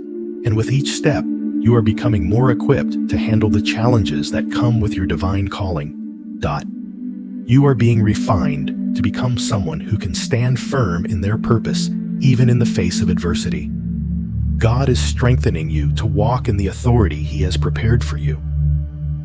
and with each step, you are becoming more equipped to handle the challenges that come with your divine calling. You are being refined to become someone who can stand firm in their purpose, even in the face of adversity. God is strengthening you to walk in the authority He has prepared for you.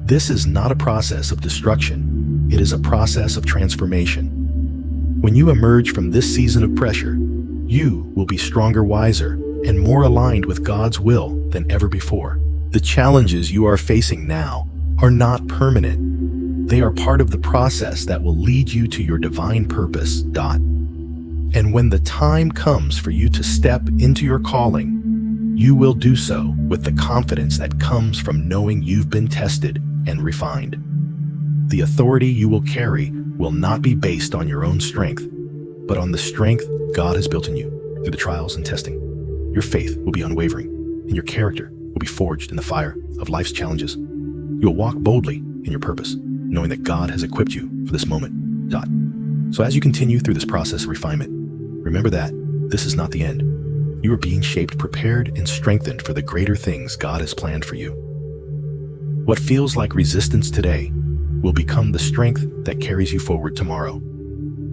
This is not a process of destruction, it is a process of transformation. When you emerge from this season of pressure, you will be stronger, wiser, and more aligned with God's will than ever before. The challenges you are facing now are not permanent. They are part of the process that will lead you to your divine purpose. And when the time comes for you to step into your calling, you will do so with the confidence that comes from knowing you've been tested and refined. The authority you will carry will not be based on your own strength, but on the strength God has built in you through the trials and testing. Your faith will be unwavering, and your character will be forged in the fire of life's challenges. You will walk boldly in your purpose, knowing that God has equipped you for this moment. So as you continue through this process of refinement, remember that this is not the end. You are being shaped, prepared, and strengthened for the greater things God has planned for you. What feels like resistance today will become the strength that carries you forward tomorrow.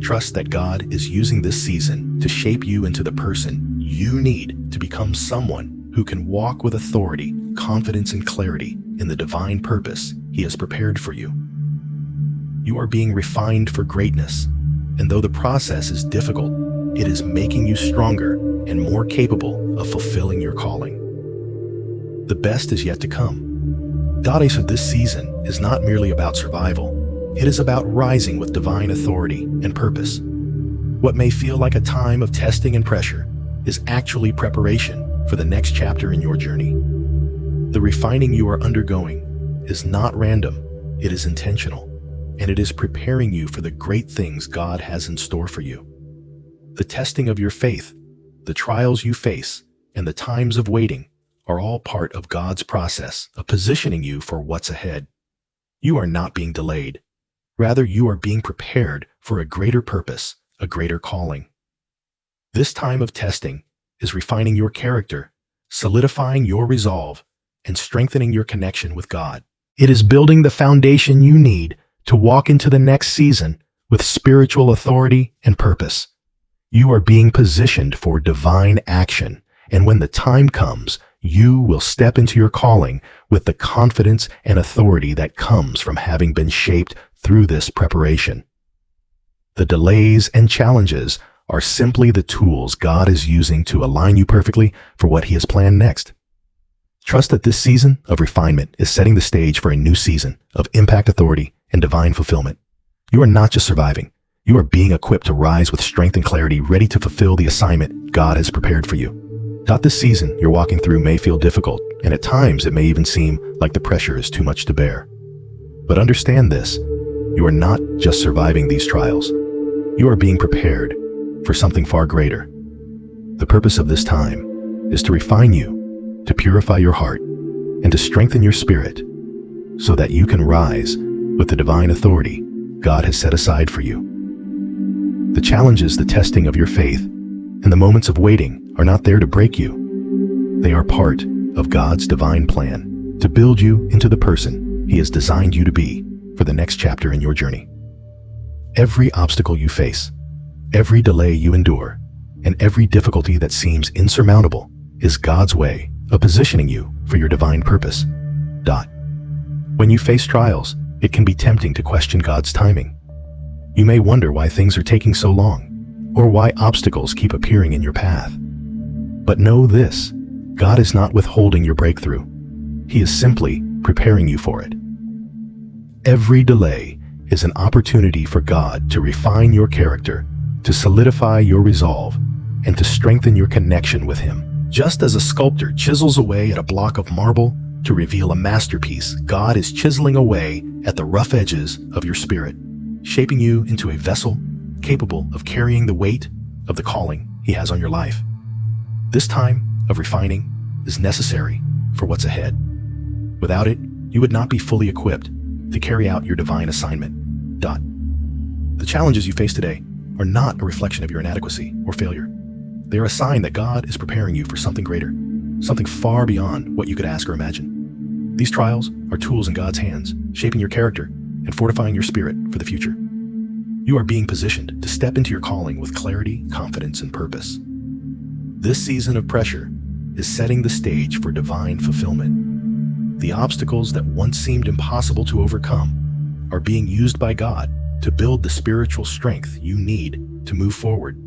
Trust that God is using this season to shape you into the person you need to become someone who can walk with authority, confidence, and clarity in the divine purpose He has prepared for you. You are being refined for greatness, And though the process is difficult, it is making you stronger and more capable of fulfilling your calling. The best is yet to come. Goddess of this season is not merely about survival. It is about rising with divine authority and purpose. What may feel like a time of testing and pressure is actually preparation for the next chapter in your journey. The refining you are undergoing is not random, it is intentional, and it is preparing you for the great things God has in store for you. The testing of your faith, the trials you face, and the times of waiting are all part of God's process of positioning you for what's ahead. You are not being delayed. Rather, you are being prepared for a greater purpose, a greater calling. This time of testing is refining your character, solidifying your resolve, and strengthening your connection with God. It is building the foundation you need to walk into the next season with spiritual authority and purpose. You are being positioned for divine action, and when the time comes, you will step into your calling with the confidence and authority that comes from having been shaped through this preparation. The delays and challenges are simply the tools God is using to align you perfectly for what He has planned next. Trust that this season of refinement is setting the stage for a new season of impact, authority, and divine fulfillment. You are not just surviving. You are being equipped to rise with strength and clarity, ready to fulfill the assignment God has prepared for you. This season you're walking through may feel difficult, and at times it may even seem like the pressure is too much to bear. But understand this, you are not just surviving these trials. You are being prepared for something far greater. The purpose of this time is to refine you, to purify your heart, and to strengthen your spirit so that you can rise with the divine authority God has set aside for you. The challenges, the testing of your faith, and the moments of waiting are not there to break you. They are part of God's divine plan to build you into the person He has designed you to be for the next chapter in your journey. Every obstacle you face, every delay you endure, and every difficulty that seems insurmountable is God's way of positioning you for your divine purpose. When you face trials, it can be tempting to question God's timing. You may wonder why things are taking so long, or why obstacles keep appearing in your path. But know this, God is not withholding your breakthrough. He is simply preparing you for it. Every delay is an opportunity for God to refine your character, to solidify your resolve, and to strengthen your connection with Him. Just as a sculptor chisels away at a block of marble to reveal a masterpiece, God is chiseling away at the rough edges of your spirit, shaping you into a vessel capable of carrying the weight of the calling He has on your life. This time of refining is necessary for what's ahead. Without it, you would not be fully equipped to carry out your divine assignment. The challenges you face today are not a reflection of your inadequacy or failure. They are a sign that God is preparing you for something greater, something far beyond what you could ask or imagine. These trials are tools in God's hands, shaping your character and fortifying your spirit for the future. You are being positioned to step into your calling with clarity, confidence, and purpose. This season of pressure is setting the stage for divine fulfillment. The obstacles that once seemed impossible to overcome are being used by God to build the spiritual strength you need to move forward.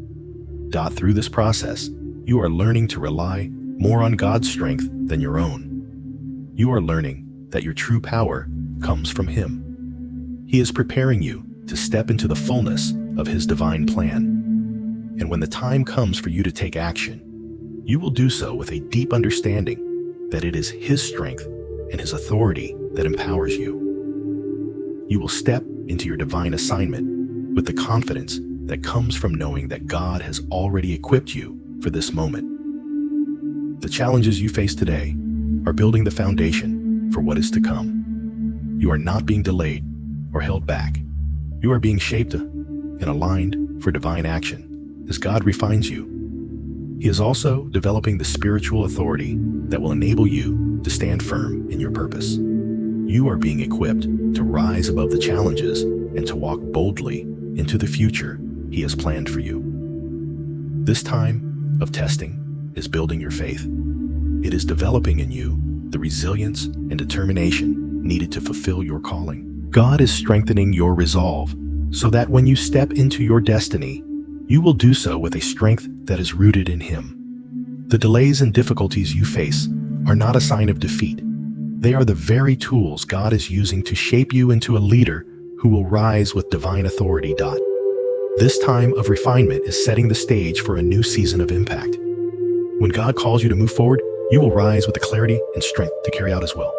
Through this process, you are learning to rely more on God's strength than your own. You are learning that your true power comes from Him. He is preparing you to step into the fullness of His divine plan. And when the time comes for you to take action, you will do so with a deep understanding that it is His strength and His authority that empowers you. You will step into your divine assignment with the confidence that comes from knowing that God has already equipped you for this moment. The challenges you face today are building the foundation for what is to come. You are not being delayed or held back. You are being shaped and aligned for divine action as God refines you. He is also developing the spiritual authority that will enable you to stand firm in your purpose. You are being equipped to rise above the challenges and to walk boldly into the future He has planned for you. This time of testing is building your faith. It is developing in you the resilience and determination needed to fulfill your calling. God is strengthening your resolve, so that when you step into your destiny, you will do so with a strength that is rooted in Him. The delays and difficulties you face are not a sign of defeat. They are the very tools God is using to shape you into a leader who will rise with divine authority. This time of refinement is setting the stage for a new season of impact. When God calls you to move forward, you will rise with the clarity and strength to carry out His will.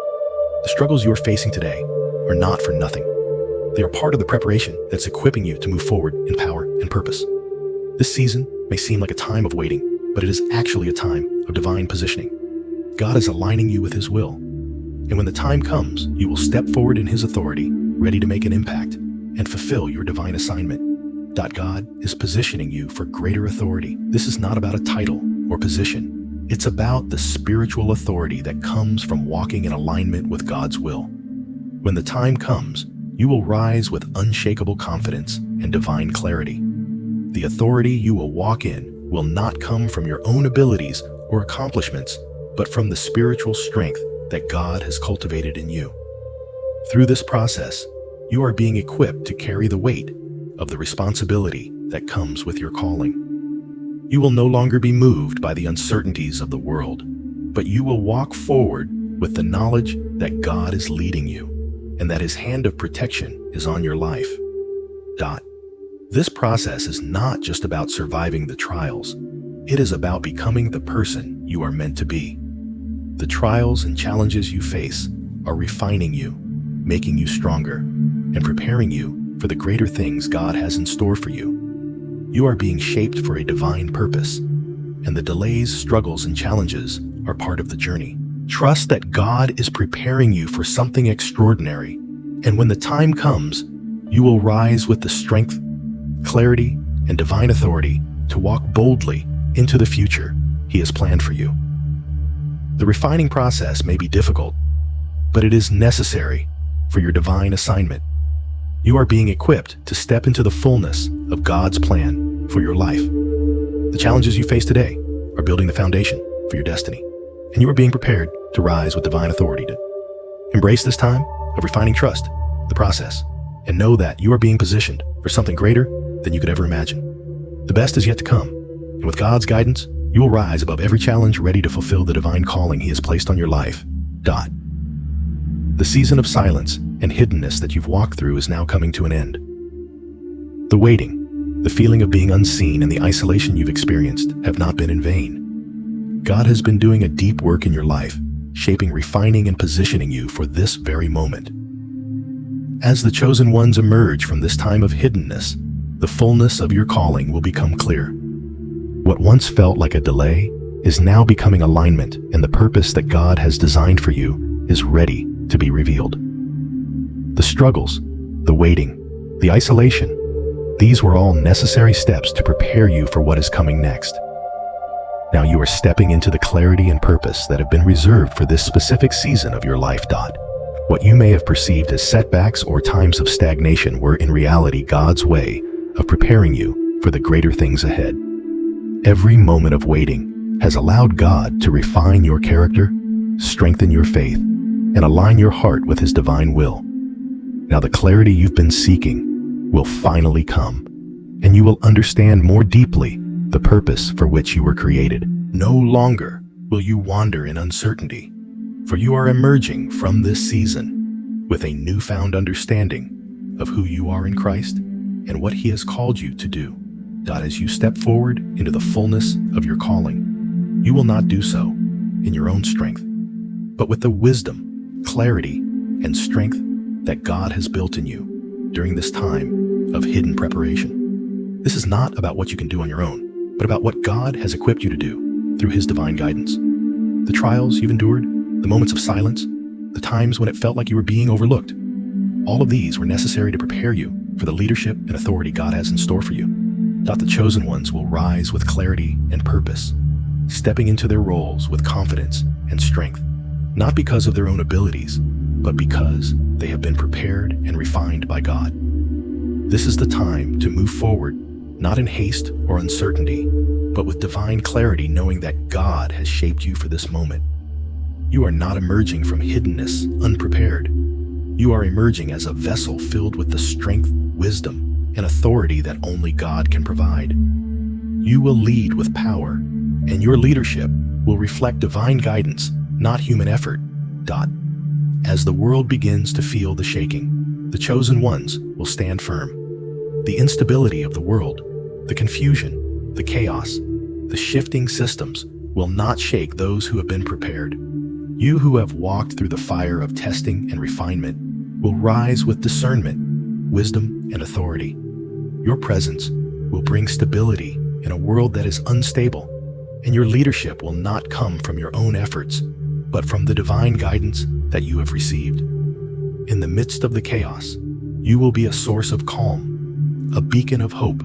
The struggles you are facing today are not for nothing. They are part of the preparation that's equipping you to move forward in power and purpose. This season may seem like a time of waiting, but it is actually a time of divine positioning. God is aligning you with His will. And when the time comes, you will step forward in His authority, ready to make an impact and fulfill your divine assignment. God is positioning you for greater authority. This is not about a title or position. It's about the spiritual authority that comes from walking in alignment with God's will. When the time comes, you will rise with unshakable confidence and divine clarity. The authority you will walk in will not come from your own abilities or accomplishments, but from the spiritual strength that God has cultivated in you. Through this process, you are being equipped to carry the weight of the responsibility that comes with your calling. You will no longer be moved by the uncertainties of the world, but you will walk forward with the knowledge that God is leading you and that His hand of protection is on your life. This process is not just about surviving the trials. It is about becoming the person you are meant to be. The trials and challenges you face are refining you, making you stronger, and preparing you for the greater things God has in store for you. You are being shaped for a divine purpose, and the delays, struggles, and challenges are part of the journey. Trust that God is preparing you for something extraordinary, and when the time comes, you will rise with the strength, clarity, and divine authority to walk boldly into the future He has planned for you. The refining process may be difficult, but it is necessary for your divine assignment. You are being equipped to step into the fullness of God's plan for your life. The challenges you face today are building the foundation for your destiny, and you are being prepared to rise with divine authority. Embrace this time of refining, trust the process, and know that you are being positioned for something greater than you could ever imagine. The best is yet to come, and with God's guidance, you will rise above every challenge, ready to fulfill the divine calling He has placed on your life. The season of silence and hiddenness that you've walked through is now coming to an end. The waiting, the feeling of being unseen, and the isolation you've experienced have not been in vain. God has been doing a deep work in your life, shaping, refining, and positioning you for this very moment. As the chosen ones emerge from this time of hiddenness, the fullness of your calling will become clear. What once felt like a delay is now becoming alignment, and the purpose that God has designed for you is ready to be revealed. The struggles, the waiting, the isolation, these were all necessary steps to prepare you for what is coming next. Now you are stepping into the clarity and purpose that have been reserved for this specific season of your life. What you may have perceived as setbacks or times of stagnation were in reality God's way of preparing you for the greater things ahead. Every moment of waiting has allowed God to refine your character, strengthen your faith, and align your heart with His divine will. Now the clarity you've been seeking will finally come, and you will understand more deeply the purpose for which you were created. No longer will you wander in uncertainty, for you are emerging from this season with a newfound understanding of who you are in Christ and what He has called you to do. As you step forward into the fullness of your calling, you will not do so in your own strength, but with the wisdom, clarity, and strength that God has built in you during this time of hidden preparation. This is not about what you can do on your own, but about what God has equipped you to do through His divine guidance. The trials you've endured, the moments of silence, the times when it felt like you were being overlooked, all of these were necessary to prepare you for the leadership and authority God has in store for you. The chosen ones will rise with clarity and purpose, stepping into their roles with confidence and strength, not because of their own abilities, but because they have been prepared and refined by God. This is the time to move forward, not in haste or uncertainty, but with divine clarity, knowing that God has shaped you for this moment. You are not emerging from hiddenness unprepared. You are emerging as a vessel filled with the strength, wisdom, and authority that only God can provide. You will lead with power, and your leadership will reflect divine guidance, not human effort. As the world begins to feel the shaking, the chosen ones will stand firm. The instability of the world, the confusion, the chaos, the shifting systems will not shake those who have been prepared. You who have walked through the fire of testing and refinement will rise with discernment, wisdom, and authority. Your presence will bring stability in a world that is unstable, and your leadership will not come from your own efforts, but from the divine guidance that you have received. In the midst of the chaos, you will be a source of calm, a beacon of hope,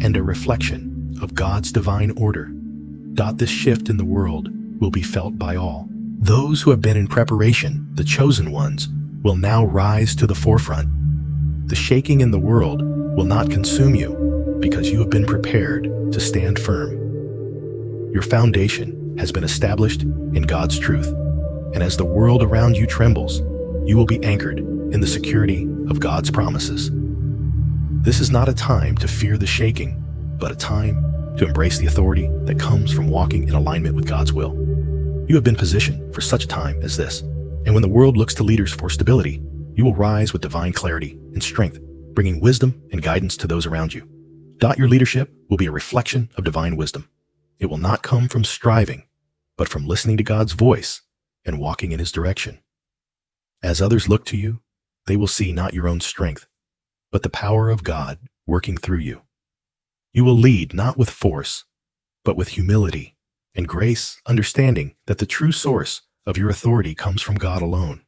and a reflection of God's divine order. This shift in the world will be felt by all. Those who have been in preparation, the chosen ones, will now rise to the forefront. The shaking in the world will not consume you because you have been prepared to stand firm. Your foundation has been established in God's truth, and as the world around you trembles, you will be anchored in the security of God's promises. This is not a time to fear the shaking, but a time to embrace the authority that comes from walking in alignment with God's will. You have been positioned for such a time as this, and when the world looks to leaders for stability, you will rise with divine clarity and strength, bringing wisdom and guidance to those around you. Your leadership will be a reflection of divine wisdom. It will not come from striving, but from listening to God's voice and walking in His direction. As others look to you, they will see not your own strength, but the power of God working through you. You will lead not with force, but with humility and grace, understanding that the true source of your authority comes from God alone.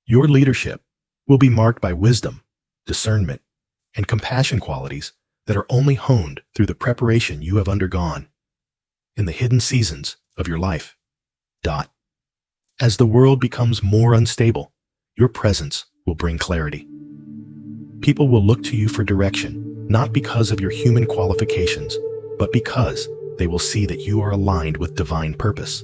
Your leadership will be marked by wisdom, discernment, and compassion qualities that are only honed through the preparation you have undergone in the hidden seasons of your life. As the world becomes more unstable, your presence will bring clarity. People will look to you for direction, not because of your human qualifications, but because they will see that you are aligned with divine purpose.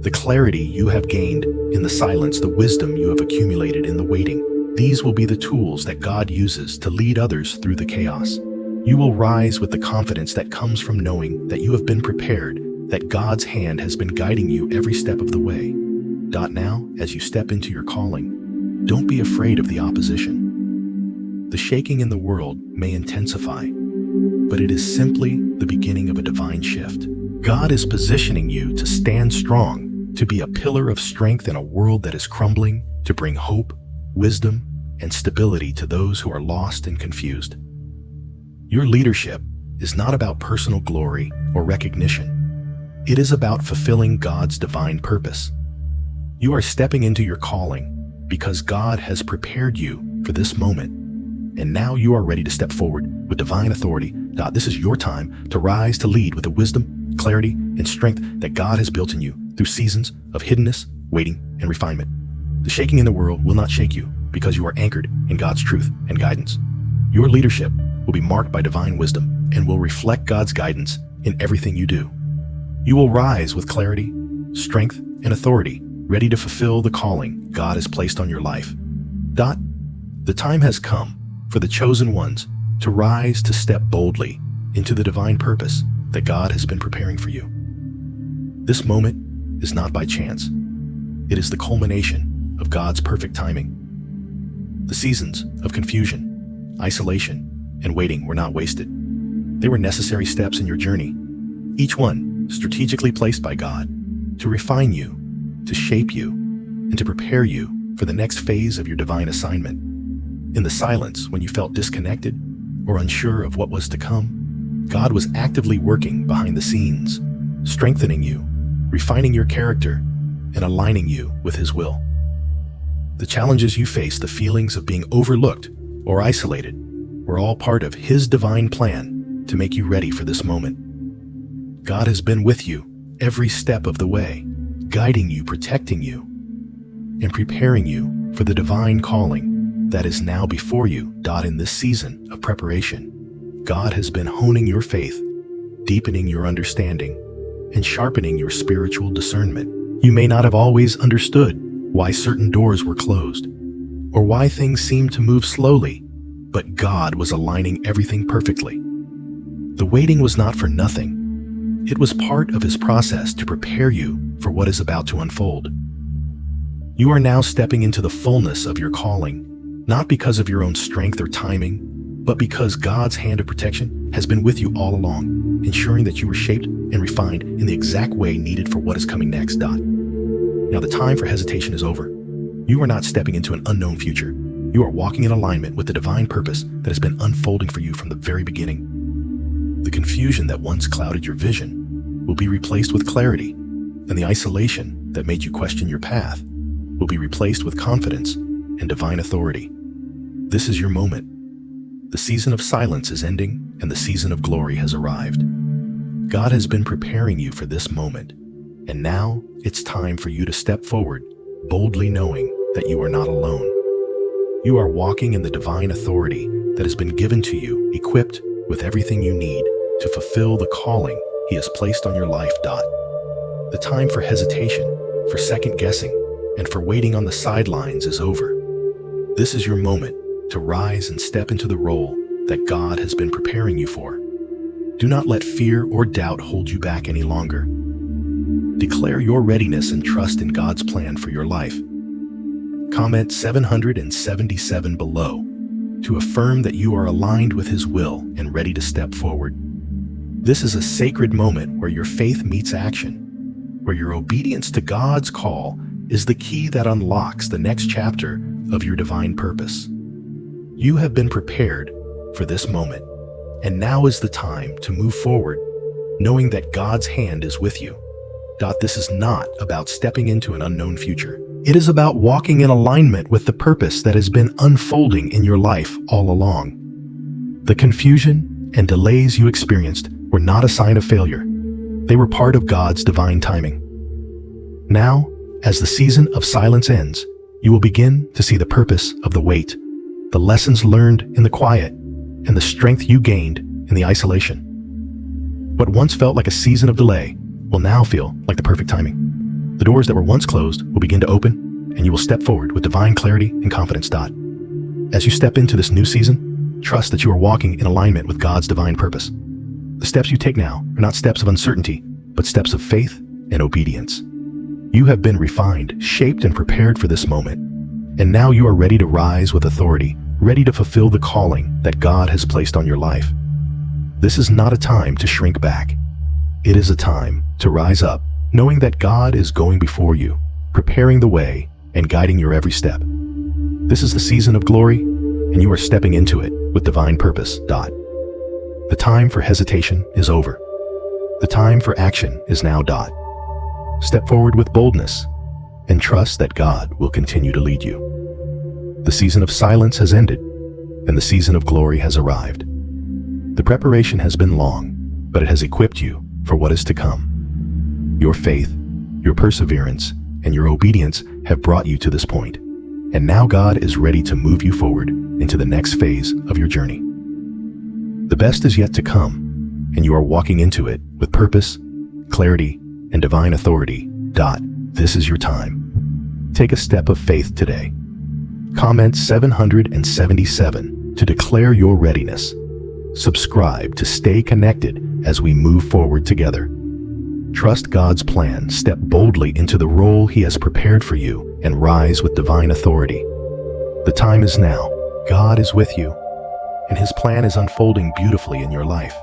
The clarity you have gained in the silence, the wisdom you have accumulated in the waiting, these will be the tools that God uses to lead others through the chaos. You will rise with the confidence that comes from knowing that you have been prepared, that God's hand has been guiding you every step of the way. Now, as you step into your calling, don't be afraid of the opposition. The shaking in the world may intensify, but it is simply the beginning of a divine shift. God is positioning you to stand strong, to be a pillar of strength in a world that is crumbling, to bring hope, wisdom, and stability to those who are lost and confused. Your leadership is not about personal glory or recognition. It is about fulfilling God's divine purpose. You are stepping into your calling because God has prepared you for this moment, and now you are ready to step forward with divine authority. This is your time to rise to lead with the wisdom, clarity, and strength that God has built in you through seasons of hiddenness, waiting, and refinement. The shaking in the world will not shake you because you are anchored in God's truth and guidance. Your leadership will be marked by divine wisdom and will reflect God's guidance in everything you do. You will rise with clarity, strength, and authority, ready to fulfill the calling God has placed on your life. The time has come for the chosen ones to rise to step boldly into the divine purpose that God has been preparing for you. This moment is not by chance. It is the culmination of God's perfect timing. The seasons of confusion, isolation, and waiting were not wasted. They were necessary steps in your journey, each one strategically placed by God to refine you, to shape you, and to prepare you for the next phase of your divine assignment. In the silence, when you felt disconnected or unsure of what was to come, God was actively working behind the scenes, strengthening you, refining your character, and aligning you with His will. The challenges you faced, the feelings of being overlooked or isolated, were all part of His divine plan to make you ready for this moment. God has been with you every step of the way, guiding you, protecting you, and preparing you for the divine calling that is now before you. In this season of preparation, God has been honing your faith, deepening your understanding, and sharpening your spiritual discernment. You may not have always understood why certain doors were closed, or why things seemed to move slowly, but God was aligning everything perfectly. The waiting was not for nothing. It was part of his process to prepare you for what is about to unfold. You are now stepping into the fullness of your calling, not because of your own strength or timing, but because God's hand of protection has been with you all along, ensuring that you were shaped and refined in the exact way needed for what is coming next. Now the time for hesitation is over. You are not stepping into an unknown future. You are walking in alignment with the divine purpose that has been unfolding for you from the very beginning. The confusion that once clouded your vision will be replaced with clarity, and the isolation that made you question your path will be replaced with confidence and divine authority. This is your moment. The season of silence is ending, and the season of glory has arrived. God has been preparing you for this moment, and now it's time for you to step forward, boldly knowing that you are not alone. You are walking in the divine authority that has been given to you, equipped with everything you need to fulfill the calling he has placed on your life. The time for hesitation, for second guessing, and for waiting on the sidelines is over. This is your moment to rise and step into the role that God has been preparing you for. Do not let fear or doubt hold you back any longer. Declare your readiness and trust in God's plan for your life. Comment 777 below to affirm that you are aligned with His will and ready to step forward. This is a sacred moment where your faith meets action, where your obedience to God's call is the key that unlocks the next chapter of your divine purpose. You have been prepared for this moment, and now is the time to move forward, knowing that God's hand is with you. This is not about stepping into an unknown future. It is about walking in alignment with the purpose that has been unfolding in your life all along. The confusion and delays you experienced were not a sign of failure. They were part of God's divine timing. Now, as the season of silence ends, you will begin to see the purpose of the wait, the lessons learned in the quiet, and the strength you gained in the isolation. What once felt like a season of delay will now feel like the perfect timing. The doors that were once closed will begin to open, and you will step forward with divine clarity and confidence. As you step into this new season, trust that you are walking in alignment with God's divine purpose. The steps you take now are not steps of uncertainty, but steps of faith and obedience. You have been refined, shaped, and prepared for this moment, and now you are ready to rise with authority, ready to fulfill the calling that God has placed on your life. This is not a time to shrink back. It is a time to rise up, knowing that God is going before you, preparing the way and guiding your every step. This is the season of glory, and you are stepping into it with divine purpose. The time for hesitation is over. The time for action is now. Step forward with boldness and trust that God will continue to lead you. The season of silence has ended, and the season of glory has arrived. The preparation has been long, but it has equipped you for what is to come. Your faith, your perseverance, and your obedience have brought you to this point, and now God is ready to move you forward into the next phase of your journey. The best is yet to come, and you are walking into it with purpose, clarity, and divine authority. This is your time. Take a step of faith today. Comment 777 to declare your readiness. Subscribe to stay connected as we move forward together. Trust God's plan, step boldly into the role He has prepared for you, and rise with divine authority. The time is now. God is with you, and His plan is unfolding beautifully in your life.